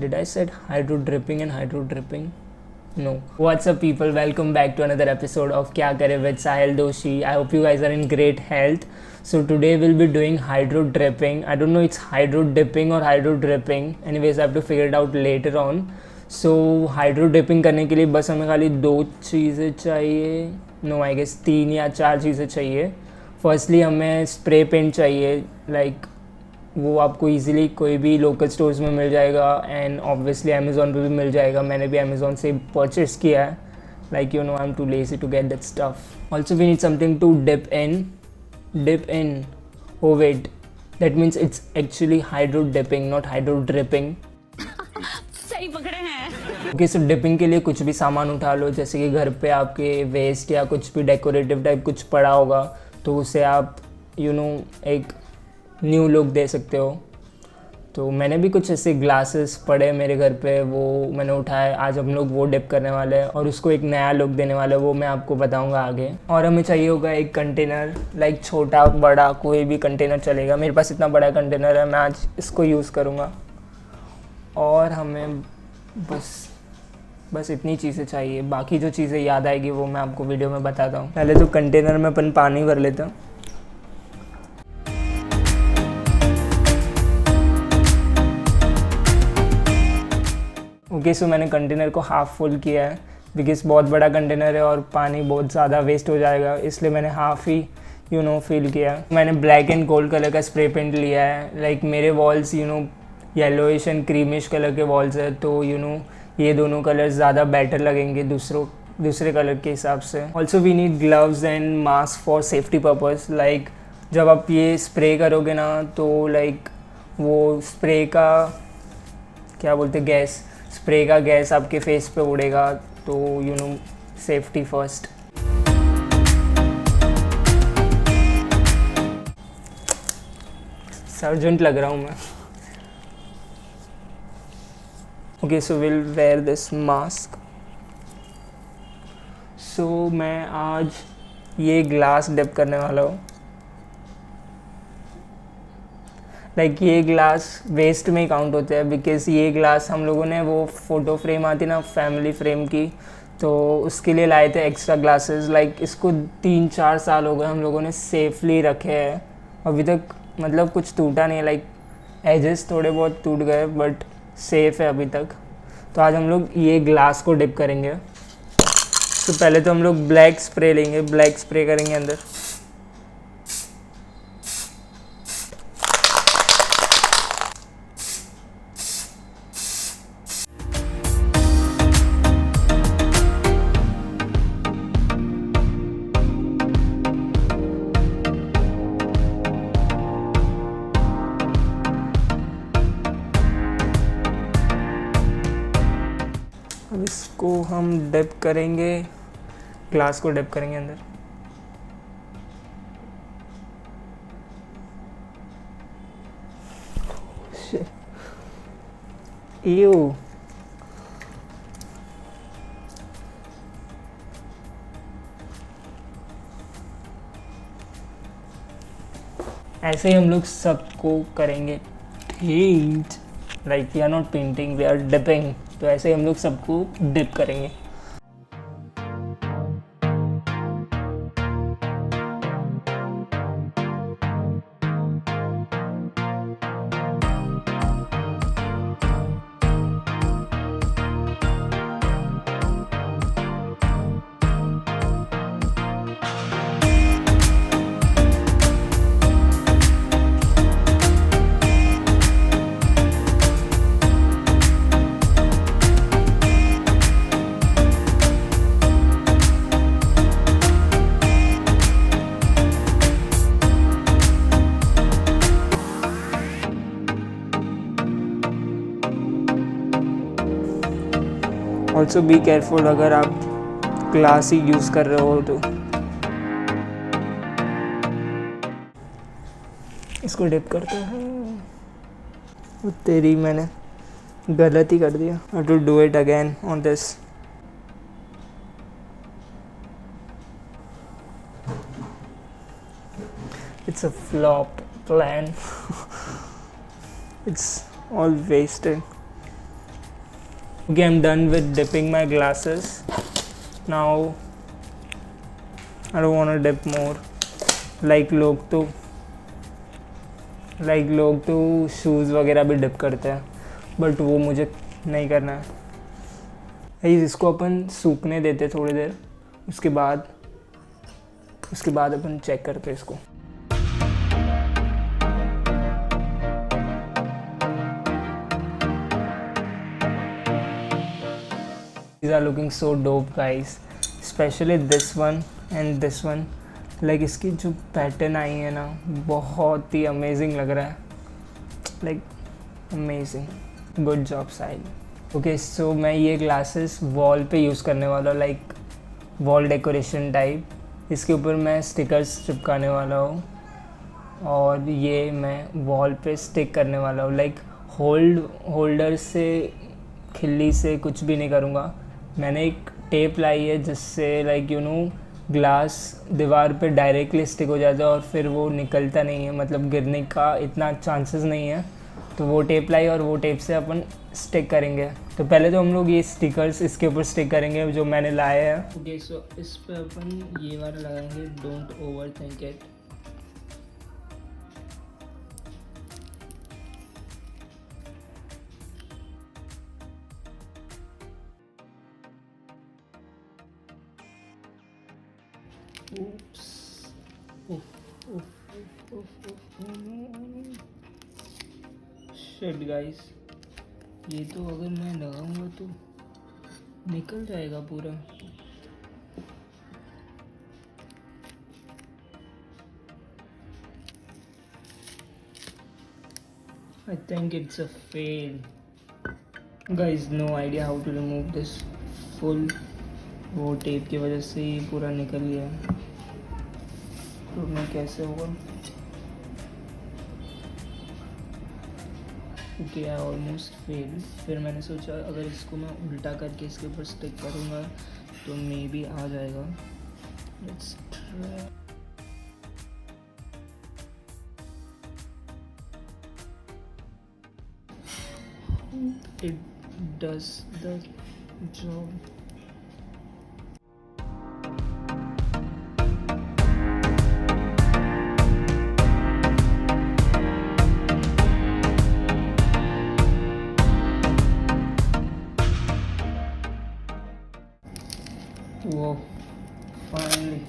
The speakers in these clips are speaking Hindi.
Did I said hydro dripping and hydro dripping? No. What's up people, welcome back to another episode of Kya Kare with Sahil Doshi. I hope you guys are in great health. So today we'll be doing hydro dripping. I don't know it's hydro dipping or hydro dripping. Anyways, I have to figure it out later on. So hydro dipping करने के लिए बस हमें खाली 2 चीज़ें चाहिए. No, I guess 3 या 4 चीज़ें चाहिए. फर्स्टली हमें स्प्रे पेंट चाहिए. लाइक वो आपको इजीली कोई भी लोकल स्टोर्स में मिल जाएगा एंड ऑब्वियसली अमेज़ॉन पे भी मिल जाएगा. मैंने भी अमेज़ॉन से परचेस किया है. Like you know I am too lazy to get that stuff. Also we need something to dip in. Oh wait, that means it's actually hydro dipping not hydro dripping. सही पकड़े हैं. ओके, सो डिपिंग के लिए कुछ भी सामान उठा लो. जैसे कि घर पे आपके वेस्ट या कुछ भी डेकोरेटिव टाइप कुछ पड़ा होगा तो उसे आप एक न्यू लुक दे सकते हो. तो मैंने भी कुछ ऐसे ग्लासेस पड़े मेरे घर पे, वो मैंने उठाए. आज हम लोग वो डिप करने वाले हैं और उसको एक नया लुक देने वाले हैं, वो मैं आपको बताऊंगा आगे. और हमें चाहिए होगा एक कंटेनर. लाइक छोटा बड़ा कोई भी कंटेनर चलेगा. मेरे पास इतना बड़ा कंटेनर है, मैं आज इसको यूज़ करूँगा. और हमें बस इतनी चीज़ें चाहिए. बाकी जो चीज़ें याद आएगी वो मैं आपको वीडियो में बताता हूँ. पहले तो कंटेनर में अपन पानी भर लेते हैं. ओके, सो मैंने कंटेनर को हाफ़ फुल किया है बिकॉज बहुत बड़ा कंटेनर है और पानी बहुत ज़्यादा वेस्ट हो जाएगा, इसलिए मैंने हाफ़ ही फिल किया. मैंने ब्लैक एंड गोल्ड कलर का स्प्रे पेंट लिया है. लाइक मेरे walls yellowish and creamish colour के वॉल्स है, तो ये दोनों कलर ज़्यादा बेटर लगेंगे दूसरे कलर के हिसाब से. Also we need gloves and mask for safety purpose. Like जब आप ये स्प्रे करोगे ना तो लाइक वो स्प्रे का क्या बोलते गैस, स्प्रे का गैस आपके फेस पे उड़ेगा, तो सेफ्टी फर्स्ट. सर्जेंट लग रहा हूँ मैं. Okay, so will wear this mask. So मैं आज ये ग्लास डिप करने वाला हूँ. लाइक ये ग्लास वेस्ट में काउंट होते हैं बिकॉज ये ग्लास हम लोगों ने वो फ़ोटो फ्रेम आती ना फैमिली फ्रेम की, तो उसके लिए लाए थे एक्स्ट्रा ग्लासेस. लाइक इसको 3-4 साल हो गए हम लोगों ने सेफली रखे हैं. अभी तक मतलब कुछ टूटा नहीं है. लाइक एजेस थोड़े बहुत टूट गए बट सेफ़ है अभी तक. तो आज हम लोग ये ग्लास को डिप करेंगे. तो पहले तो हम लोग ब्लैक स्प्रे लेंगे, ब्लैक स्प्रे करेंगे अंदर. अब इसको हम डिप करेंगे, ग्लास को डिप करेंगे अंदर. Ew. ऐसे ही हम लोग सबको करेंगे. ठीक, like we are not painting, we are dipping. तो ऐसे ही हम लोग सबको डिप करेंगे. ऑल्सो बी केयरफुल अगर आप ग्लास ही यूज़ कर रहे हो तो. इसको डिप करते हैं. तेरी मैंने गलत ही कर दिया. I to do it again on this. It's a flopped plan. It's all wasted. Okay, I'm done with dipping my glasses. Now I don't want to dip more. Like लोग तो शूज़ वगैरह भी डिप करते हैं, बट वो मुझे नहीं करना है। इसको अपन सूखने देते थोड़ी देर, उसके बाद अपन चेक करते हैं इसको। These are looking so dope guys, especially this one and this one. Like इसकी जो पैटर्न आई है ना, बहुत ही अमेजिंग लग रहा है। Like amazing, good job साहिल। ओके सो मैं ये ग्लासेस वॉल पे यूज़ करने वाला हूँ, लाइक वॉल डेकोरेशन टाइप। इसके ऊपर मैं स्टिकर्स चिपकाने वाला हूँ और ये मैं वॉल पे स्टिक करने वाला हूँ। लाइक होल्डर से, खिल्ली से कुछ भी नहीं करूँगा। मैंने एक टेप लाई है जिससे लाइक ग्लास दीवार पे डायरेक्टली स्टिक हो जाता है और फिर वो निकलता नहीं है, मतलब गिरने का इतना चांसेस नहीं है। तो वो टेप लाई और वो टेप से अपन स्टिक करेंगे। तो पहले तो हम लोग ये स्टिकर्स इसके ऊपर स्टिक करेंगे जो मैंने लाया है। ओके सो इस पे अपन ये वाला लगाएंगे, don't over think it. Oops. Shit guys, ये तो अगर मैं लगाऊंगा तो निकल जाएगा पूरा। I think it's a fail. Guys, no idea how to remove this full। वो टेप की वजह से ही पूरा निकल गया, तो मैं कैसे होगा। Okay I almost fail. फिर मैंने सोचा अगर इसको मैं उल्टा करके इसके ऊपर स्टिक करूँगा तो मे बी आ जाएगा। Let's try. It does the job. Whoa, finally.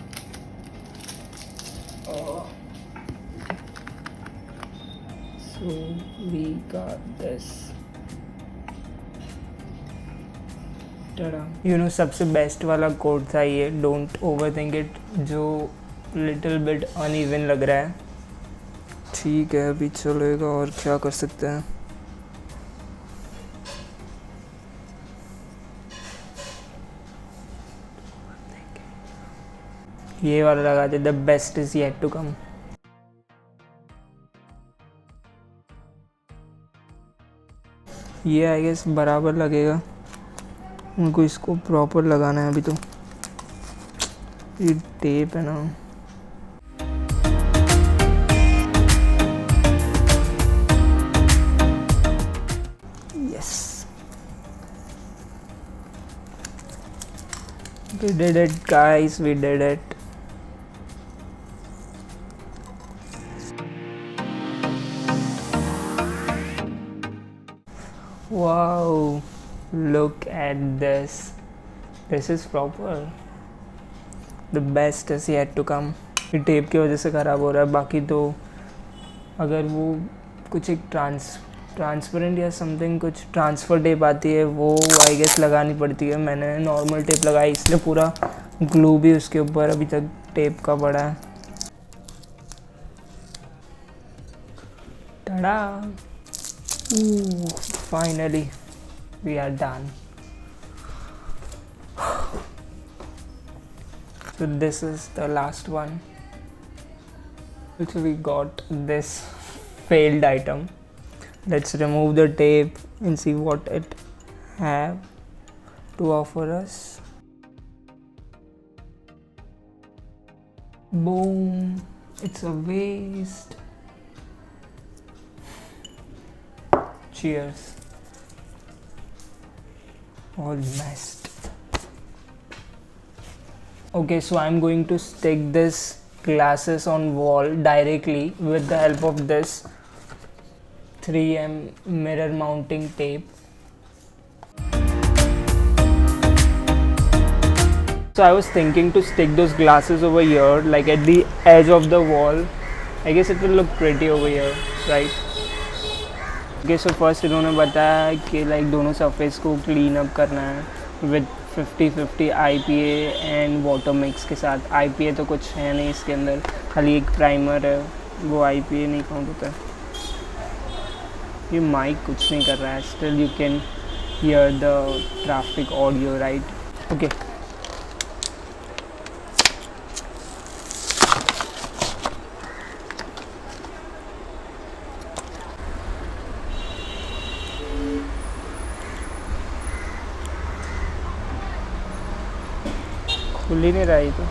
Oh. So we got this. सबसे बेस्ट वाला कोड था ये, डोंट ओवर थिंक इट, जो लिटिल बिट अनइवन लग रहा है। ठीक है अभी चलेगा, और क्या कर सकते हैं। ये वाला लगा दे, the best is yet to come. ये आई गेस बराबर लगेगा, उनको इसको प्रॉपर लगाना है। अभी तो ये टेप है ना, yes we did it guys, we did it। Wow, look at this, this is proper, the best is yet to come। ये टेप की वजह से ख़राब हो रहा है, बाकी तो अगर वो कुछ एक ट्रांसपेरेंट या समथिंग कुछ ट्रांसफ़र टेप आती है वो आई गेस लगानी पड़ती है। मैंने नॉर्मल टेप लगाई, इसलिए पूरा ग्लू भी उसके ऊपर अभी तक टेप का पड़ा है। टड़ा, finally we are done। So this is the last one, which we got this failed item। Let's remove the tape and see what it have to offer us। Boom, it's a waste। Cheers। all messed. Okay, so I'm going to stick this glasses on wall directly with the help of this 3M mirror mounting tape. So I was thinking to stick those glasses over here, like at the edge of the wall. I guess it will look pretty over here, right? Okay, so first इन्होंने बताया कि like दोनों सरफेस को क्लीन अप करना है with 50-50 IPA and water mix के साथ. IPA तो कुछ है नहीं इसके अंदर, खाली एक प्राइमर है, वो IPA नहीं काउंट होता. ये माइक कुछ नहीं कर रहा है, still you can hear the traffic audio, right? Okay, खुल ही नहीं रहा है तो.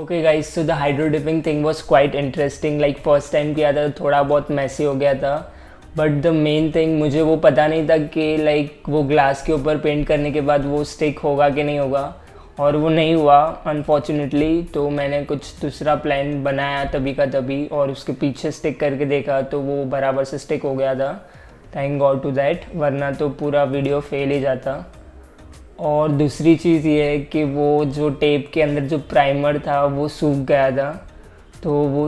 Okay guys, so the hydro dipping thing was quite interesting. Like first time किया था थोड़ा बहुत मैसी हो गया था, बट द मेन थिंग मुझे वो पता नहीं था कि लाइक वो ग्लास के ऊपर पेंट करने के बाद वो स्टिक होगा कि नहीं होगा, और वो नहीं हुआ अनफॉर्चुनेटली. तो मैंने कुछ दूसरा प्लान बनाया तभी का तभी, और उसके पीछे स्टिक करके देखा तो वो बराबर से स्टिक हो गया था. थैंक गॉड टू दैट, वरना तो पूरा वीडियो फेल ही जाता. और दूसरी चीज़ ये है कि वो जो टेप के अंदर जो प्राइमर था वो सूख गया था. तो वो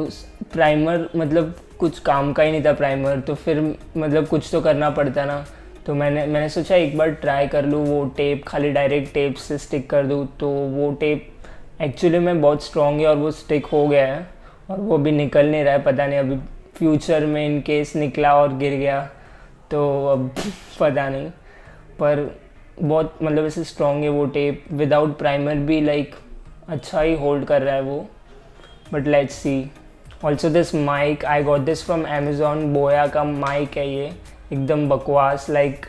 प्राइमर मतलब कुछ काम का ही नहीं था प्राइमर, तो फिर मतलब कुछ तो करना पड़ता ना. तो मैंने सोचा एक बार ट्राई कर लूँ, वो टेप खाली डायरेक्ट टेप से स्टिक कर दूँ. तो वो टेप एक्चुअली में बहुत स्ट्रॉन्ग है और वो स्टिक हो गया है, और वो भी निकल नहीं रहा है. पता नहीं अभी फ्यूचर में इन केस निकला और गिर गया तो अब पता नहीं, पर बहुत मतलब ऐसे स्ट्रॉन्ग है वो टेप. विदाउट प्राइमर भी लाइक अच्छा ही होल्ड कर रहा है वो. But let's see. Also this mic I got this from Amazon. Boya का माइक है ये, एकदम बकवास. लाइक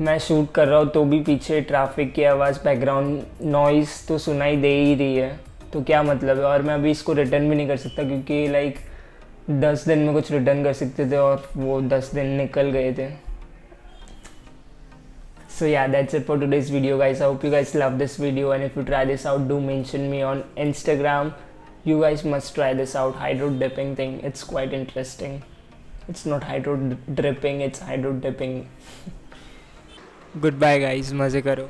मैं शूट कर रहा हूँ तो भी पीछे ट्रैफिक की आवाज़, बैकग्राउंड नॉइज़ तो सुनाई दे ही रही है. तो क्या मतलब है. और मैं अभी इसको रिटर्न भी नहीं कर सकता, क्योंकि लाइक 10 दिन में कुछ रिटर्न कर सकते थे और वो 10 दिन निकल गए थे. So yeah, that's it for today's video guys. I hope you guys love this video, and if you try this out, do mention me on Instagram. You guys must try this out, hydro dipping thing. It's quite interesting. It's not hydro dripping, it's hydro dipping. Goodbye guys, मज़े करो.